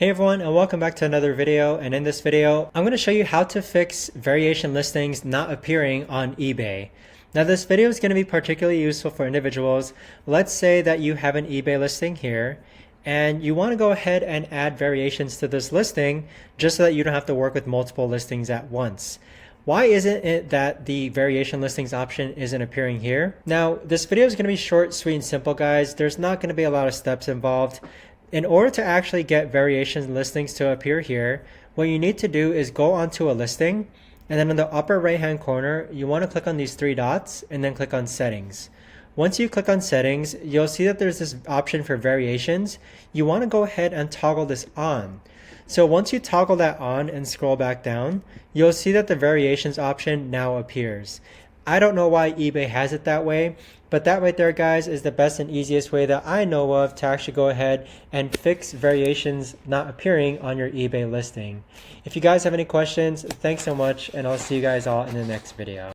Hey everyone, and welcome back to another video. And in this video, I'm going to show you how to fix variation listings not appearing on eBay. Now this video is going to be particularly useful for individuals. Let's say that you have an eBay listing here and you want to go ahead and add variations to this listing just so that you don't have to work with multiple listings at once. Why isn't it that the variation listings option isn't appearing here? Now, this video is going to be short, sweet, and simple, guys. There's not going to be a lot of steps involved. In order to actually get variation listings to appear here, what you need to do is go onto a listing, and then in the upper right hand corner, you want to click on these three dots and then click on settings. Once you click on settings, you'll see that there's this option for variations. You want to go ahead and toggle this on. So once you toggle that on and scroll back down, you'll see that the variations option now appears. I don't know why eBay has it that way, but that right there, guys, is the best and easiest way that I know of to actually go ahead and fix variations not appearing on your eBay listing. If you guys have any questions, thanks so much, and I'll see you guys all in the next video.